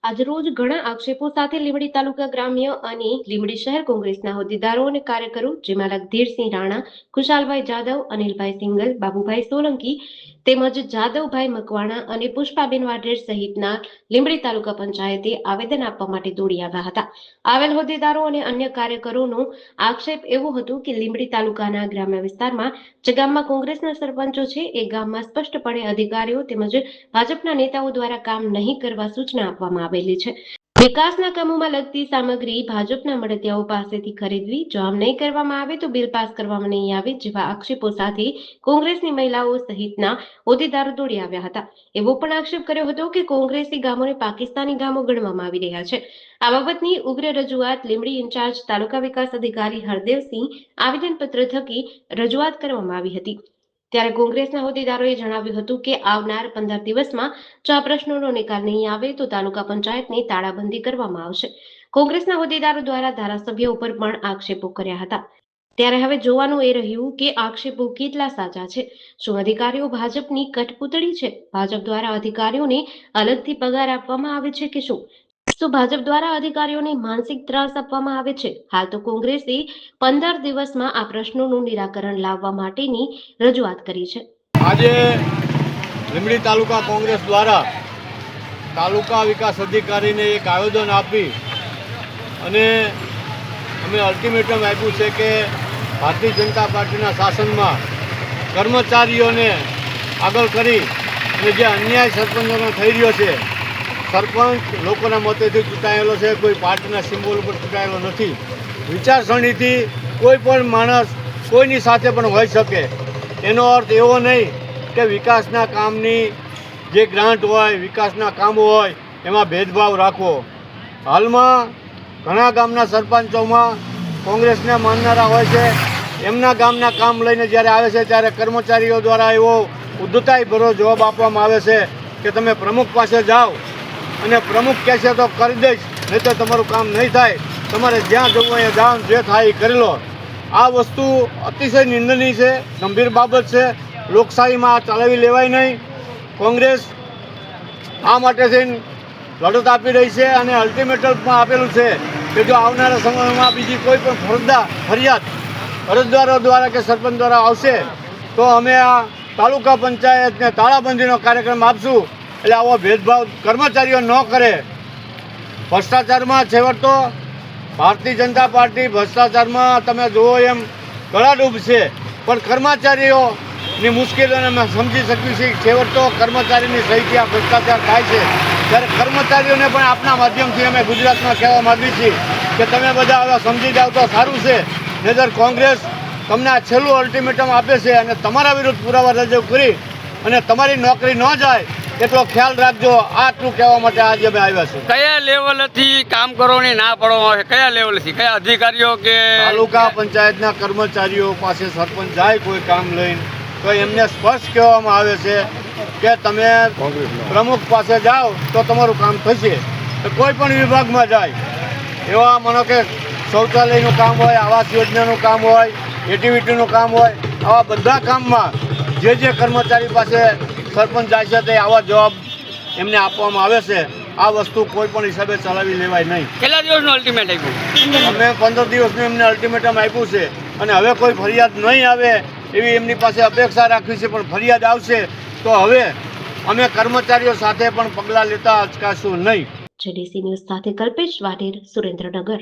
આજરોજ ઘણા આક્ષેપો સાથે લીંબડી તાલુકા ગ્રામ્ય અને લીંબડી શહેર કોંગ્રેસના હોદ્દેદારો અને કાર્યકરો જેમાં લખધીરસિંહ રાણા, ખુશાલભાઈ જાદવ, અનિલભાઈ સિંગલ, બાબુભાઈ સોલંકી તેમજ જાદવભાઈ મકવાણા અને પુષ્પાબેન વાઢેર સહિતના લીંબડી તાલુકા પંચાયતે આવેદન આપવા માટે દોડી આવ્યા હતા. આવેલ હોદ્દેદારો અને અન્ય કાર્યકરોનો આક્ષેપ એવો હતો કે લીંબડી તાલુકાના ગ્રામ્ય વિસ્તારમાં જે ગામમાં કોંગ્રેસના સરપંચો છે એ ગામમાં સ્પષ્ટપણે અધિકારીઓ તેમજ ભાજપના નેતાઓ દ્વારા કામ નહીં કરવા સૂચના આપવામાં આવેલી છે. વિકાસના કામોમાં લગતી સામગ્રી ભાજપના મળતિયાઓ પાસેથી ખરીદવી, જો આમ નહીં કરવામાં આવે તો બિલ પાસ કરવામાં નહીં આવે જેવા આક્ષેપો સાથે કોંગ્રેસની મહિલાઓ સહિતના હોદ્દેદારો દોડી આવ્યા હતા. એવો પણ આક્ષેપ કર્યો હતો કે કોંગ્રેસી ગામોને પાકિસ્તાની ગામો ગણવામાં આવી રહ્યા છે. આ બાબતની ઉગ્ર રજૂઆત લીંબડી ઇન્ચાર્જ તાલુકા વિકાસ અધિકારી હરદેવસિંહ આવેદનપત્ર થકી રજૂઆત કરવામાં આવી હતી. ત્યારે કોંગ્રેસના હોદ્દેદારોએ જણાવ્યું હતું કે આવનાર 15 દિવસમાં જો આ પ્રશ્નોનો નિકાલ નહીં આવે તો તાલુકા પંચાયતની તાળાબંધી કરવામાં આવશે. કોંગ્રેસના હોદ્દેદારો દ્વારા ધારાસભ્ય ઉપર પણ આક્ષેપો કર્યા હતા. ત્યારે હવે જોવાનું એ રહ્યું કે આક્ષેપો કેટલા સાચા છે. શું અધિકારીઓ ભાજપની કઠપૂતળી છે? ભાજપ દ્વારા અધિકારીઓને અલગથી પગાર આપવામાં આવે છે કે શું ભાજપ દ્વારા અધિકારીઓને માનસિક ત્રાસ આપવામાં આવે છે? હાલ તો કોંગ્રેસે 15 દિવસમાં આ પ્રશ્નોનું નિરાકરણ લાવવા માટેની રજૂઆત કરી છે. આજે લીંબડી તાલુકા કોંગ્રેસ દ્વારા તાલુકા વિકાસ અધિકારીને એક આવેદન આપી અને અમે અલ્ટિમેટમ આપ્યું છે કે ભારતીય જનતા પાર્ટીના શાસનમાં કર્મચારીઓને આગળ કરી અને જે અન્યાય સરપંચોનો થઈ રહ્યો છે, સરપંચ લોકોના મતેથી ચૂંટાયેલો છે, કોઈ પાર્ટીના સિમ્બોલ ઉપર ચૂંટાયેલો નથી. વિચારસરણીથી કોઈ પણ માણસ કોઈની સાથે પણ હોઈ શકે. એનો અર્થ એવો નહીં કે વિકાસના કામની જે ગ્રાન્ટ હોય, વિકાસના કામો હોય એમાં ભેદભાવ રાખવો. હાલમાં ઘણા ગામના સરપંચોમાં કોંગ્રેસને માનનારા હોય છે. એમના ગામના કામ લઈને જ્યારે આવે છે ત્યારે કર્મચારીઓ દ્વારા એવો ઉદ્ધતાઈભરો જવાબ આપવામાં આવે છે કે તમે પ્રમુખ પાસે જાઓ અને પ્રમુખ કહેશે તો કરી દઈશ, નહીં તો તમારું કામ નહીં થાય, તમારે જ્યાં જવું અહીંયા જાઓ, જે થાય એ કરી લો. આ વસ્તુ અતિશય નિંદનીય છે, ગંભીર બાબત છે. લોકશાહીમાં આ ચલાવી લેવાય નહીં. કોંગ્રેસ આ માટે થઈને લડત આપી રહી છે અને અલ્ટિમેટમમાં આપેલું છે કે જો આવનારા સમયમાં બીજી કોઈ પણ ફરિયાદ અરજદારો દ્વારા કે સરપંચ દ્વારા આવશે તો અમે આ તાલુકા પંચાયતને તાળાબંધીનો કાર્યક્રમ આપશું. એટલે આવો ભેદભાવ કર્મચારીઓ ન કરે. ભ્રષ્ટાચારમાં છેવટ તો ભારતીય જનતા પાર્ટી ભ્રષ્ટાચારમાં તમે જુઓ એમ ગળાડૂબ છે, પણ કર્મચારીઓની મુશ્કેલીઓને અમે સમજી શકીએ છીએ. છેવટ તો કર્મચારીની સહીથી આ ભ્રષ્ટાચાર થાય છે. ત્યારે કર્મચારીઓને પણ આપના માધ્યમથી અમે ગુજરાતમાં કહેવા માગીએ છીએ કે તમે બધા હવે સમજી જાઓ તો સારું છે. નહીંતર કોંગ્રેસ તમને આ છેલ્લું અલ્ટિમેટમ આપે છે અને તમારા વિરુદ્ધ પુરાવા રજૂ કરી અને તમારી નોકરી ન જાય એટલો ખ્યાલ રાખજો. આટલું કહેવા માટે આજે અમે આવ્યા છીએ. કયા લેવલથી કામ કરવાની ના પાડવામાં આવે? કયા લેવલથી, કયા અધિકારીઓ કે તાલુકા પંચાયતના કર્મચારીઓ પાસે સરપંચ જાય કોઈ કામ લઈને તો એમને સ્પષ્ટ કહેવામાં આવે છે કે તમે પ્રમુખ પાસે જાઓ તો તમારું કામ થશે. કોઈ પણ વિભાગમાં જાય, એવા માનો કે શૌચાલયનું કામ હોય, આવાસ યોજનાનું કામ હોય, એટીવીટીનું કામ હોય, આવા બધા કામમાં જે કર્મચારી પાસે સરપંચ જાય છે તે આવા જવાબ એમને આપવામાં આવે છે. આ વસ્તુ કોઈ પણ હિસાબે ચલાવી લેવાય નહીં. કેટલા દિવસનું અલ્ટિમેટ આપ્યું? અમે 15 દિવસનું એમને અલ્ટિમેટમ આપ્યું છે અને હવે કોઈ ફરિયાદ નહીં આવે એવી એમની પાસે અપેક્ષા રાખવી છે. પણ ફરિયાદ આવશે તો હવે અમે કર્મચારીઓ સાથે પણ પગલાં લેતા અચકાશું નહીં. જેડીસી ન્યૂઝ સાથે કલ્પેશ વાઢેર, સુરેન્દ્રનગર.